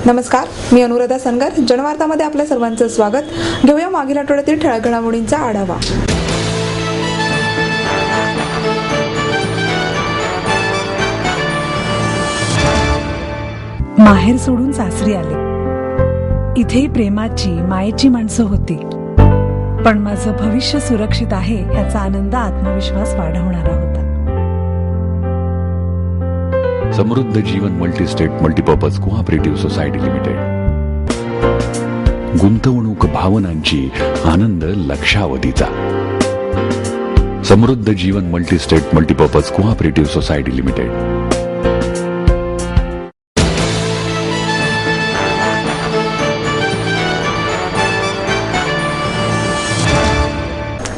नमस्कार, मी अनुराधा सनगर. जनवार्तामध्ये आपल्या सर्वांचं स्वागत. घेऊया मागील आठवड्यातील ठळक घडामोडींचा आढावा. माहेर सोडून सासरी आले. इथेही प्रेमाची मायेची माणसं होती, पण माझं भविष्य सुरक्षित आहे याचा आनंद, आत्मविश्वास वाढवणारा होता. Samruddha Jeevan multistate multipurpose cooperative society limited. गुंतवणूक भावनांची, आनंद लक्षावधीचा. Samruddha Jeevan multistate multipurpose cooperative society limited.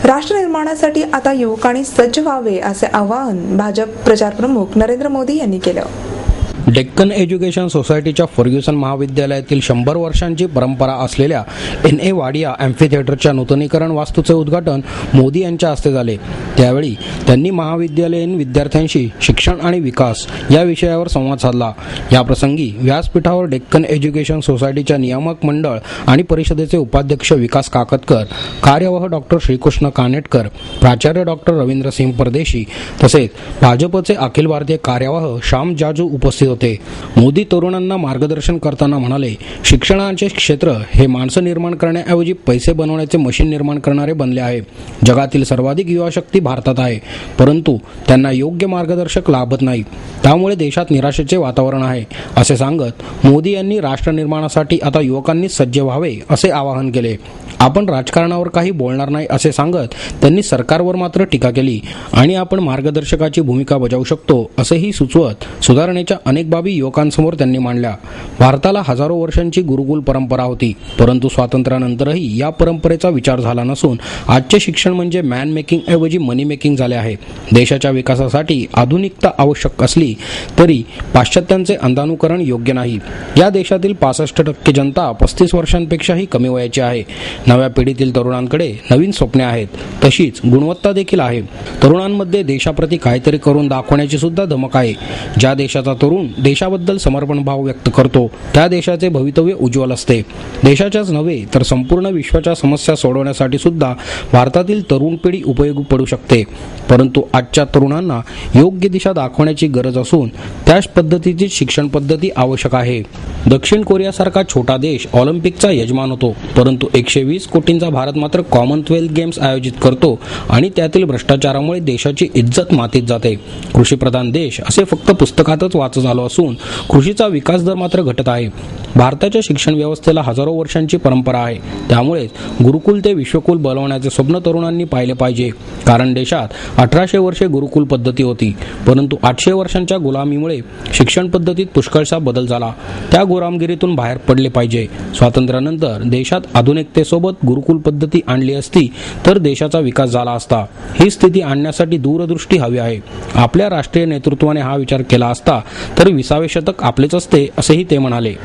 राष्ट्र निर्माणासाठी आता युवकांनी सज्ज व्हावे असे आवाहन भाजप प्रचारप्रमुख नरेंद्र मोदी यांनी केलं. डेक्कन एज्युकेशन सोसायटीच्या फर्ग्युसन महाविद्यालयातील 100 वर्षांची परंपरा असलेल्या NA वाडिया अँफीथिएटरच्या नूतनीकरण वास्तूचे उद्घाटन मोदी यांच्या हस्ते झाले. त्यावेळी त्यांनी महाविद्यालयीन विद्यार्थ्यांशी शिक्षण आणि विकास या विषयावर संवाद साधला. या प्रसंगी व्यासपीठावर डेक्कन एज्युकेशन सोसायटीच्या नियामक मंडळ आणि परिषदेचे उपाध्यक्ष विकास काकतकर, कार्यवाह डॉक्टर श्रीकृष्ण कानेटकर, प्राचार्य डॉक्टर रवींद्रसिंह परदेशी तसेच भाजपचे अखिल भारतीय कार्यवाह श्याम जाजू उपस्थित होते. मोदी तरुणांना मार्गदर्शन करताना म्हणाले, शिक्षणाचे क्षेत्र हे माणसं निर्माण करण्याऐवजी पैसे बनवण्याचे मशीन निर्माण करणारे बनले आहे. जगातील सर्वाधिक युवाशक्ती भारतात आहे, परंतु त्यांना योग्य मार्गदर्शक लाभत नाही. त्यामुळे देशात निराशेचे वातावरण आहे असे सांगत मोदी यांनी राष्ट्र निर्माणासाठी आता युवकांनी सज्ज व्हावे असे आवाहन केले. आपण राजकारणावर काही बोलणार नाही असे सांगत त्यांनी सरकारवर मात्र टीका केली आणि आपण मार्गदर्शकाची भूमिका बजावू शकतो असेही सुचवत सुधारणेच्या अनेक बाबी युवकांसमोर त्यांनी मांडल्या. भारताला हजारो वर्षांची गुरुकुल परंपरा होती, परंतु स्वातंत्र्यानंतरही या परंपरेचा विचार झाला नसून आजचे शिक्षण म्हणजे मॅन मेकिंग ऐवजी मनी मेकिंग झाले आहे. देशाच्या विकासासाठी आधुनिकता आवश्यक असली तरी पाश्चात्यांचे अंधानुकरण योग्य नाही. या देशातील 65% जनता 35 वर्षांपेक्षाही कमी वयाची आहे. नव्या पिढीतील तरुणांकडे नवीन स्वप्ने आहेत, तशीच गुणवत्ता देखील आहे. तरुणांमध्ये देशाप्रती काहीतरी करून दाखवण्याची सुद्धा धमक आहे. ज्या देशाचा तरुण देशाबद्दल समर्पण भाव व्यक्त करतो त्या देशाचे भवितव्य उज्ज्वल असते. देशाच्याच नव्हे तर संपूर्ण विश्वाच्या समस्या सोडवण्यासाठी सुद्धा भारतातील तरुण पिढी उपयोगी पडू शकते. परंतु आजच्या तरुणांना योग्य दिशा दाखवण्याची गरज असून त्याच पद्धतीची शिक्षण पद्धती आवश्यक आहे. दक्षिण कोरियासारखा छोटा देश ऑलिम्पिकचा यजमान होतो, परंतु 120 कोटींचा भारत मात्र कॉमनवेल्थ गेम्स आयोजित करतो आणि त्यातील भ्रष्टाचारामुळे देशाची इज्जत मातीत जाते. कृषीप्रधान देश असे फक्त पुस्तकातच वाचत आलो असून कृषीचा विकास दर मात्र घटत आहे. भारताच्या शिक्षण व्यवस्थेला हजारो वर्षांची परंपरा आहे. त्यामुळेच गुरुकुल ते विश्वकुल बनवण्याचे स्वप्न तरुणांनी पाहिले पाहिजे. कारण देशात 1800 वर्षे गुरुकुल पद्धती होती, परंतु 800 वर्षांच्या गुलामीमुळे शिक्षण पद्धतीत पुष्कळसा बदल झाला. त्या गुलामगिरीतून बाहेर पडले पाहिजे. स्वातंत्र्यानंतर देशात आधुनिकतेसोबत गुरुकुल पद्धती आणली असती तर देशाचा विकास झाला असता. ही स्थिती आणण्यासाठी दूरदृष्टी हवी आहे. आपल्या राष्ट्रीय नेतृत्वाने हा विचार केला असता तर 20वे शतक आपलेच असते असेही ते म्हणाले.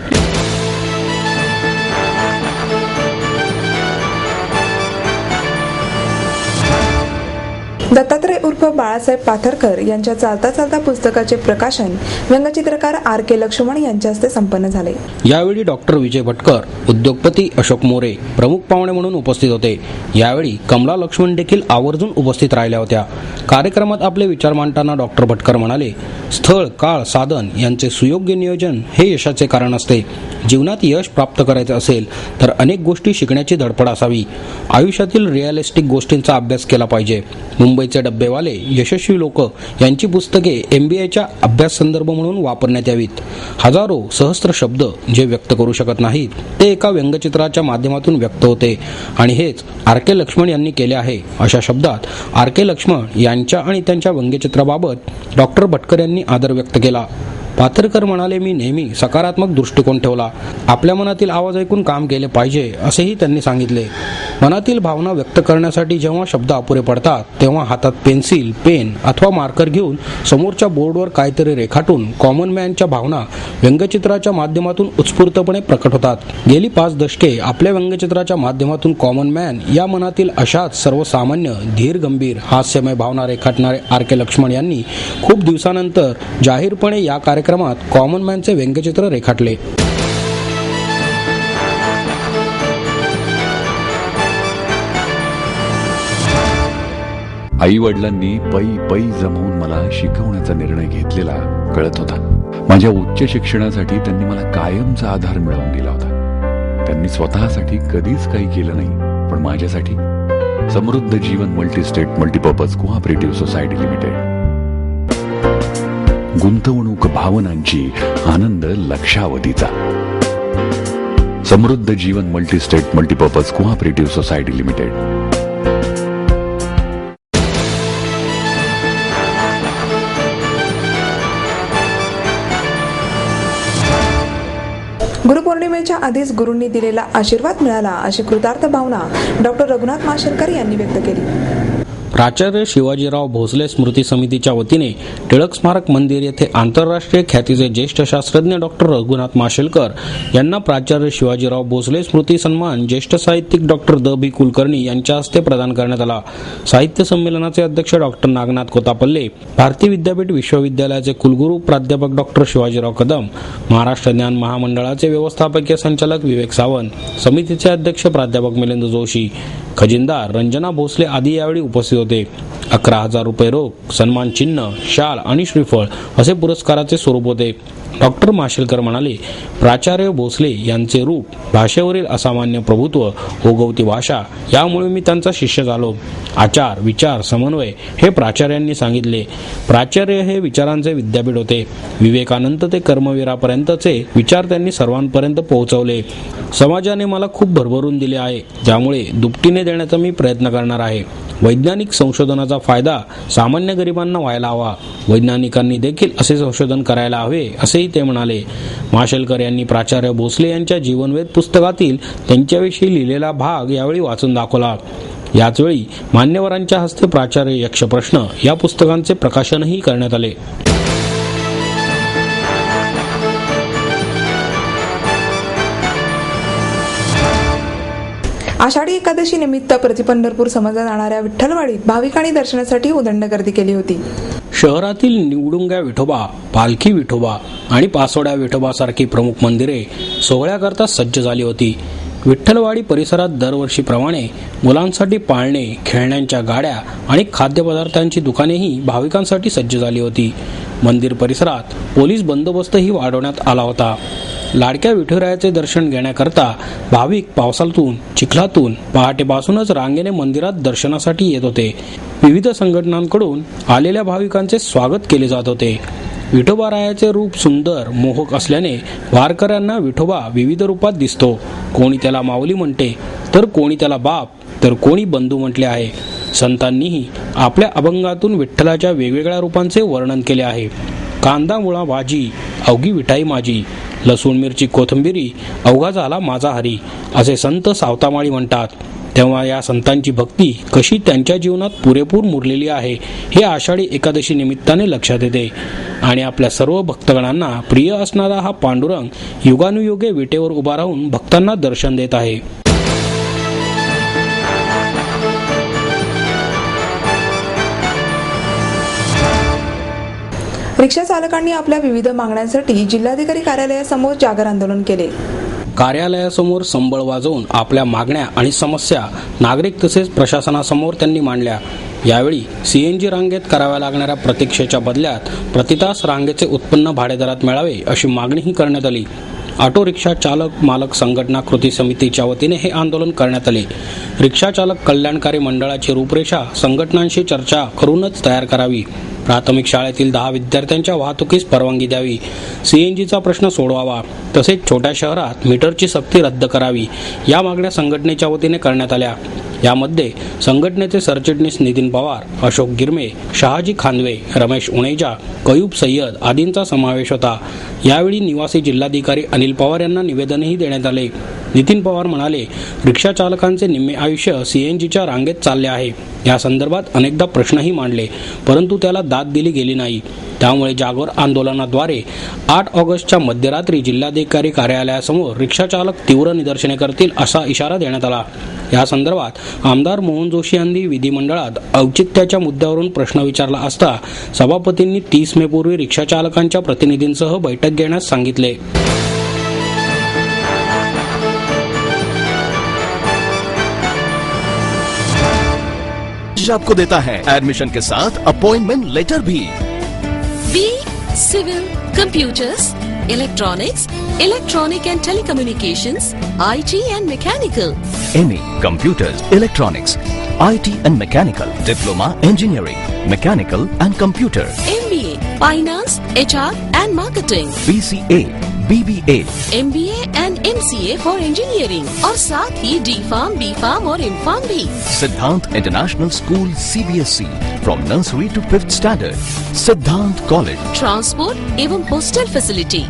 दत्तात्रय उर्फ बाळासाहेब पाथरकर यांच्या चालता चालता पुस्तकाचे प्रकाशन व्यंगचित्रकार RK लक्ष्मण यांच्या हस्ते संपन्न झाले. यावेळी डॉक्टर विजय भटकर, उद्योगपती अशोक मोरे प्रमुख पाहुणे म्हणून उपस्थित होते. यावेळी कमला लक्ष्मण देखील आवर्जून उपस्थित राहिल्या होत्या. कार्यक्रमात आपले विचार मांडताना डॉक्टर भटकर म्हणाले, स्थळ, काळ, साधन यांचे सुयोग्य नियोजन हे यशाचे कारण असते. जीवनात यश प्राप्त करायचे असेल तर अनेक गोष्टी शिकण्याची धडपड असावी. आयुष्यातील रिअलिस्टिक गोष्टींचा अभ्यास केला पाहिजे. मुंबईचे डब्बेवाले, यशस्वी लोक यांची पुस्तके MBAच्या अभ्यास संदर्भ म्हणून वापरण्यात यावीत. हजारो सहस्त्र शब्द जे व्यक्त करू शकत नाहीत ते एका व्यंगचित्राच्या माध्यमातून व्यक्त होते आणि हेच RK लक्ष्मण यांनी केले आहे. अशा शब्दात RK लक्ष्मण यांच्या आणि त्यांच्या व्यंगचित्राबाबत डॉक्टर भटकर यांनी आदर व्यक्त केला. पाथरकर म्हणाले, मी नेहमी सकारात्मक दृष्टिकोन ठेवला. आपल्या मनातील आवाज ऐकून काम केले पाहिजे असेही त्यांनी सांगितले. मनातील भावना व्यक्त करण्यासाठी जेव्हा शब्द अपुरे पडतात तेव्हा हातात पेन्सिल, पेन अथवा मार्कर घेऊन समोरच्या बोर्डवर काहीतरी रेखाटून कॉमन मॅनच्या भावना व्यंगचित्राच्या माध्यमातून उत्स्फूर्तपणे प्रकट होतात. गेली 5 दशके आपल्या व्यंगचित्राच्या माध्यमातून कॉमन मॅन या मनातील अशाच सर्वसामान्य, धीर, गंभीर, हास्यमय भावना रेखाटणारे RK लक्ष्मण यांनी खूप दिवसानंतर जाहीरपणे या कार्यक्रमात कॉमन मॅनचे व्यंगचित्र रेखाटले. आई वडिलांनी पै पै जमवून मला शिकवण्याचा निर्णय घेतलेला कळत होता. माझ्या उच्च शिक्षणासाठी त्यांनी मला कायमचा आधार मिळवून दिला होता. त्यांनी स्वतःसाठी कधीच काही केलं नाही, पण माझ्यासाठी Samruddha Jeevan multistate multipurpose cooperative society limited. गुंतवणूक भावनांची, आनंद लक्षावधीचा. Samruddha Jeevan multistate multipurpose cooperative society limited. गुरुपौर्णिमेच्या आधीच गुरूंनी दिलेला आशीर्वाद मिळाला अशी कृतार्थ भावना डॉक्टर रघुनाथ माशेलकर यांनी व्यक्त केली. प्राचार्य शिवाजीराव भोसले स्मृती समितीच्या वतीने टिळक स्मारक मंदिर येथे आंतरराष्ट्रीय ख्यातीचे ज्येष्ठ शास्त्रज्ञ डॉक्टर रघुनाथ माशेलकर यांना प्राचार्य शिवाजीराव भोसले स्मृती सन्मान ज्येष्ठ साहित्यिक डॉक्टर द बी कुलकर्णी यांच्या हस्ते प्रदान करण्यात आला. साहित्य संमेलनाचे अध्यक्ष डॉक्टर नागनाथ कोतापल्ले, भारतीय विद्यापीठ विश्वविद्यालयाचे कुलगुरू प्राध्यापक डॉक्टर शिवाजीराव कदम, महाराष्ट्र ज्ञान महामंडळाचे व्यवस्थापकीय संचालक विवेक सावंत, समितीचे अध्यक्ष प्राध्यापक मिलिंद जोशी, खजिनदार रंजना भोसले आदी यावेळी उपस्थित होते. 11,000 रुपये रोख, सन्मान चिन्ह, शाल आणि श्रीफळ असे पुरस्काराचे स्वरूप होते. डॉक्टर माशेलकर म्हणाले, प्राचार्य भोसले यांचे रूप, भाषेवरील असामान्य प्रभुत्व, ओघवती भाषा यामुळे मी त्यांचा शिष्य झालो. आचार, विचार, समन्वय हे प्राचार्यांनी सांगितले. प्राचार्य हे विचारांचे विद्यापीठ होते. विवेकानंद ते कर्मवीरापर्यंतचे विचार त्यांनी सर्वांपर्यंत पोहोचवले. समाजाने मला खूप भरभरून दिले आहे, ज्यामुळे दुपटीने देण्याचा मी प्रयत्न करणार आहे. वैज्ञानिक संशोधनाचा फायदा सामान्य गरिबांना व्हायला हवा. वैज्ञानिकांनी देखील असे संशोधन करायला हवे असेही ते म्हणाले. माशेलकर यांनी प्राचार्य भोसले यांच्या जीवनवेध पुस्तकातील त्यांच्याविषयी लिहिलेला भाग यावेळी वाचून दाखवला. याचवेळी मान्यवरांच्या हस्ते प्राचार्य यक्षप्रश्न या पुस्तकांचे प्रकाशनही करण्यात आले. आषाढी एकादशी निमित्त प्रतिपंढरपूर समजल्या जाणाऱ्या विठ्ठलवाडीत भाविकांनी दर्शनासाठी उदंड गर्दी केली होती. शहरातील निवडुंगा विठोबा, पालखी विठोबा आणि पासोड्या विठोबासारखी प्रमुख मंदिरे सोहळ्याकरता सज्ज झाली होती. विठ्ठलवाडी परिसरात दरवर्षीप्रमाणे मुलांसाठी पाळणे, खेळण्यांच्या गाड्या आणि खाद्यपदार्थांची दुकानेही भाविकांसाठी सज्ज झाली होती. मंदिर परिसरात पोलीस बंदोबस्तही वाढवण्यात आला होता. लाडक्या विठुरायाचे दर्शन घेण्याकरता भाविक पावसातून, चिखलातून पहाटेपासूनच रांगेने मंदिरात दर्शनासाठी येत होते. विविध संघटनांकडून आलेल्या भाविकांचे स्वागत केले जात होते. विठोबारायाचे रूप सुंदर, मोहक असल्याने वारकऱ्यांना विठोबा विविध रूपात दिसतो. कोणी त्याला माऊली म्हणते, तर कोणी त्याला बाप, तर कोणी बंधू म्हटले आहे. संतांनीही आपल्या अभंगातून विठ्ठलाच्या वेगवेगळ्या रूपांचे वर्णन केले आहे. कांदा मुळा भाजी, अवघी विठाई माझी, लसूण मिरची कोथिंबिरी, अवघा झाला माझा हरी, असे संत सावतामाळी म्हणतात. तेव्हा या संतांची भक्ती कशी त्यांच्या जीवनात पुरेपूर मुरलेली आहे हे आषाढी एकादशी निमित्ताने लक्षात येते. आणि आपल्या सर्व भक्तगणांना प्रिय असणारा हा पांडुरंग युगानुयुगे विटेवर उभा राहून भक्तांना दर्शन देत आहे. रिक्षा चालकांनी आपल्या विविध मागण्यांसाठी जिल्हाधिकारी कार्यालयासमोर जागर आंदोलन केले. कार्यालयासमोर संबळ वाजवून आपल्या मागण्या आणि समस्या नागरिक तसेच प्रशासनासमोर त्यांनी मांडल्या. यावेळी सीएनजी रांगेत कराव्या लागणाऱ्या प्रतीक्षेच्या बदल्यात प्रतितास रांगेचे उत्पन्न भाडेदरात मिळावे अशी मागणीही करण्यात आली. ऑटो रिक्षा चालक मालक संघटना कृती समितीच्या वतीने हे आंदोलन करण्यात आले. रिक्षा चालक कल्याणकारी मंडळाची रूपरेषा संघटनांशी चर्चा करूनच तयार करावी. प्राथमिक शाळेतील 10 विद्यार्थ्यांच्या वाहतुकीस परवानगी द्यावी. सीएनजीचा प्रश्न सोडवावा. तसेच छोट्या शहरात मीटरची सक्ती रद्द करावी. या मागण्या संघटनेच्या वतीने करण्यात आल्या. यामध्ये संघटनेचे सरचिटणीस नितीन पवार, अशोक गिरमे, शहाजी खानवे, रमेश उणेजा, कयूब सय्यद आदींचा समावेश होता. यावेळी निवासी जिल्हाधिकारी अनिल पवार यांना निवेदनही देण्यात आले. नितीन पवार म्हणाले, रिक्षा चालकांचे निम्मे आयुष्य सीएनजीच्या रांगेत चालले आहे. या संदर्भात अनेकदा प्रश्नही मांडले, परंतु त्याला दाद दिली गेली नाही. त्यामुळे जागर आंदोलनाद्वारे 8 ऑगस्टच्या मध्यरात्री जिल्हाधिकारी कार्यालयासमोर रिक्षा चालक तीव्र निदर्शने करतील असा इशारा देण्यात आला. या संदर्भात आमदार मोहन जोशी यांनी विधिमंडळात औचित्याच्या मुद्द्यावरून प्रश्न विचारला असता सभापतींनी 30 मे पूर्वी रिक्षा चालकांच्या प्रतिनिधींसह बैठक घेण्यास सांगितले. कॉलेज आपको देता है एडमिशन के साथ अपॉइंटमेंट लेटर भी। B civil, computers, electronics, electronic and telecommunications, IT and mechanical. MA Computers, Electronics, IT and Mechanical, Diploma Engineering, Mechanical and Computer, MBA finance, HR and marketing, BCA, BBA, MBA and MCA for engineering और साथ ही D.Pharm, B.Pharm और M.Pharm भी। Siddhant international school CBSE from nursery to 5th standard. Siddhant college, transport एवं hostel facility,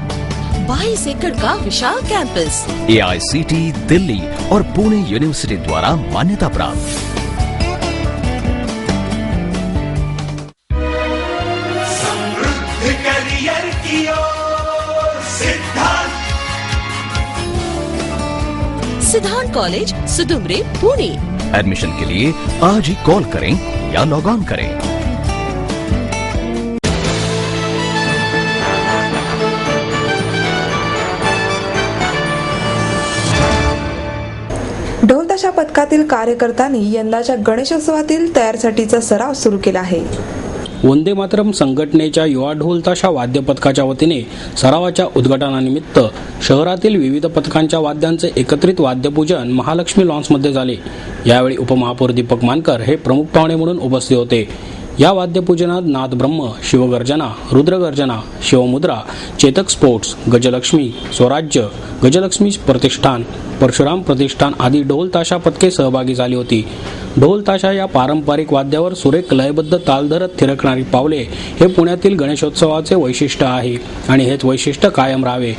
22 एकड़ का विशाल campus, AICT Delhi और Pune university द्वारा मान्यता प्राप्त। करियर की ओर सिद्धांत कॉलेज, सुदुमरे, पुणे। एडमिशन के लिए आज ही कॉल करें या लॉग ऑन करें। ढोल ताशा पथकातील कार्यकर्त्यांनी यंदाच्या गणेशोत्सवातील तयारीसाठीचा सराव सुरू केला आहे। वंदे मातरम संघटनेच्या युवा ढोल ताशा वाद्य पथकाच्या वतीने सरावाच्या उद्घाटनानिमित्त शहरातील विविध पथकांच्या वाद्यांचे एकत्रित वाद्यपूजन महालक्ष्मी लॉन्समध्ये झाले। यावेळी उपमहापौर दीपक मानकर हे प्रमुख पाहुणे म्हणून उपस्थित होते। या वाद्यपूजनात नाद ब्रह्म, शिवगर्जना, रुद्रगर्जना, शिवमुद्रा, चेतक स्पोर्ट्स, गजलक्ष्मी, स्वराज्य, गजलक्ष्मी प्रतिष्ठान, परशुराम प्रतिष्ठान आदी ढोल ताशा पथके सहभागी झाली होती। ढोल ताशा या पारंपरिक वाद्यावर सुरेख लयबद्ध ताल धरत थिरकणारी पावले हे पुण्यातील गणेशोत्सवाचे वैशिष्ट्य आहे आणि हेच वैशिष्ट्य कायम राहावे।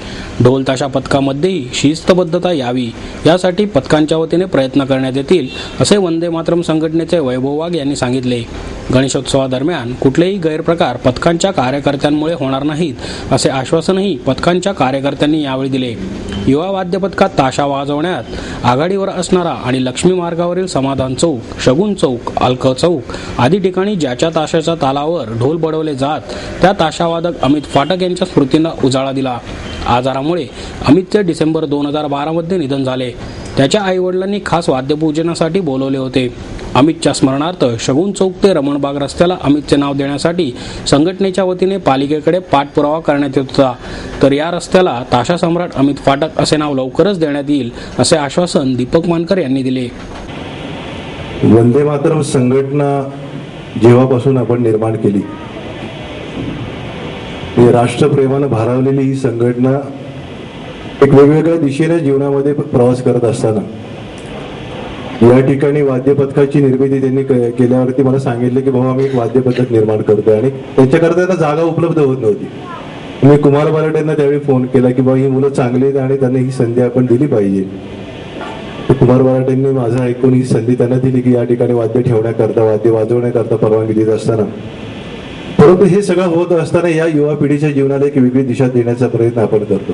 ढोल ताशा पथकामध्येही शिस्तबद्धता यावी यासाठी पथकांच्या वतीने प्रयत्न करण्यात येतील असे वंदे मातरम संघटनेचे वैभव वाघ यांनी सांगितले। गणेशोत्सवादरम्यान कुठलेही गैरप्रकार पथकांच्या कार्यकर्त्यांमुळे होणार नाहीत असे आश्वासनही पथकांच्या कार्यकर्त्यांनी यावेळी दिले। युवा वाद्य पथकात ताशा वाजवण्यात आघाडीवर असणारा आणि लक्ष्मी मार्गावरील समाधान चौक, शगुन चौक, अलक चौक आदी ठिकाणी ज्याच्या ताशाच्या तालावर ढोल बडवले जात त्या ताशावादक अमित फाटक यांच्या स्मृतींना उजाळा दिला। आजारामुळे अमितचे डिसेंबर 2012 मध्ये निधन झाले। त्याच्या आईवडिलांनी खास वाद्यपूजनासाठी बोलवले होते। अमितच्या स्मरणार्थ शगुन चौक ते रमणबाग रस्त्याला अमितचे नाव देण्यासाठी संघटनेच्या वतीने पालिकेकडे पाठपुरावा करण्यात येत होता, तर या रस्त्याला ताशा सम्राट अमित फाटक असे नाव लवकरच देण्यात येईल असे आश्वासन दीपक मानकर यांनी दिले। वंदे मातरम संघटना जेव्हापासून आपण निर्माण केली, राष्ट्रप्रेमानं भारावलेली ही संघटना एक वेगवेगळ्या दिशेने जीवनामध्ये प्रवास करत असताना या ठिकाणी वाद्यपथकाची निर्मिती त्यांनी केल्यावरती मला सांगितले की भाऊ आम्ही एक वाद्यपथक निर्माण करतोय आणि त्यांच्याकरता त्यांना जागा उपलब्ध होत नव्हती। मी कुमार बराटे यांना त्यावेळी फोन केला की बाबा ही मुलं चांगली आहेत आणि त्यांना ही संधी आपण दिली पाहिजे। कुमार बराटेंनी माझं ऐकून ही संधी त्यांना दिली की या ठिकाणी वाद्य ठेवण्याकरता, वाद्य वाजवण्याकरता परवानगी देत असताना, परंतु हे सगळं होत असताना या युवा पिढीच्या जीवनाला एक वेगळी दिशा देण्याचा प्रयत्न आपण करतो।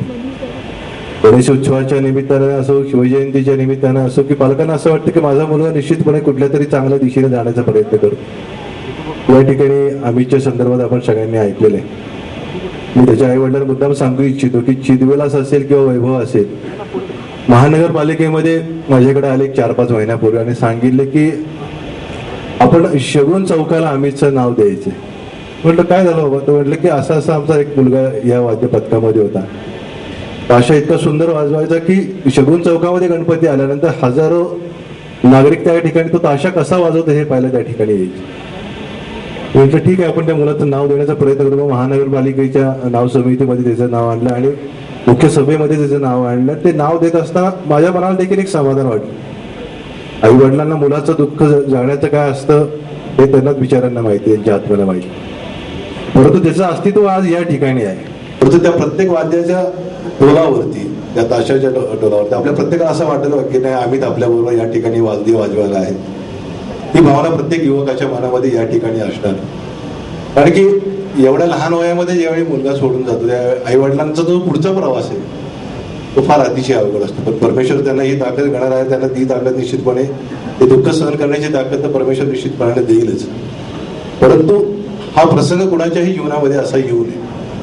गणेशोत्सवाच्या निमित्तानं असो, शिवजयंतीच्या निमित्तानं असो की पालकांना असं वाटतं की माझा मुलगा निश्चितपणे कुठल्या तरी चांगल्या दिशेने जाण्याचा प्रयत्न करतो। या ठिकाणी अमितच्या संदर्भात आपण सगळ्यांनी ऐकलेलं आहे। मी त्याच्या आईवडिलांना मुद्दाम सांगू इच्छितो की चिदविलास असेल किंवा वैभव असेल, महानगरपालिकेमध्ये माझ्याकडे आले 4-5 महिन्यापूर्वी आणि सांगितले की आपण शगुन चौकाला अमितचं नाव द्यायचं। म्हटलं काय झालं बाबा? तो म्हटलं की असा असा आमचा एक मुलगा या वाद्य पथकामध्ये होता, ताशा इतका सुंदर वाजवायचा की शगुन चौकामध्ये गणपती आल्यानंतर हजारो नागरिक त्या ठिकाणी तो ताशा कसा वाजवतो हे पाहायला त्या ठिकाणी यायचे। म्हटलं ठीक आहे, आपण त्या मुलाचं नाव देण्याचा प्रयत्न करतो। महानगरपालिकेच्या नाव समितीमध्ये त्याचं नाव आणलं आणि मुख्य सभेमध्ये त्याचं नाव आणलं। ते नाव देत असताना माझ्या मनाला देखील एक समाधान वाटलं। आई वडिलांना मुलाचं दुःख जाण्याचं काय असतं हे त्यांनाच बिचारांना माहिती, त्यांच्या आत्म्याला माहिती, परंतु त्याचं अस्तित्व आज या ठिकाणी आहे। परंतु त्या प्रत्येक वाद्याच्या डोलावरती, त्या ताशाच्या डोलावरती आपल्या प्रत्येकाला असं वाटलं की नाही अमित आपल्याबरोबर या ठिकाणी वाद्य वाजवायला आहे। ही भावना प्रत्येक युवकाच्या मनामध्ये या ठिकाणी असणार, कारण की एवढ्या लहान वयामध्ये ज्यावेळी मुलगा सोडून जातो त्या आई वडिलांचा जो पुढचा प्रवास आहे तो फार अतिशय अवघड असतो। पण परमेश्वर त्यांना ही ताकद घेणार आहे, त्यांना ती ताकद निश्चितपणे, ते दुःख सहन करण्याची ताकद तर परमेश्वर निश्चितपणे देईलच। परंतु हा प्रसंग कुणाच्याही जीवनामध्ये असा येऊ नये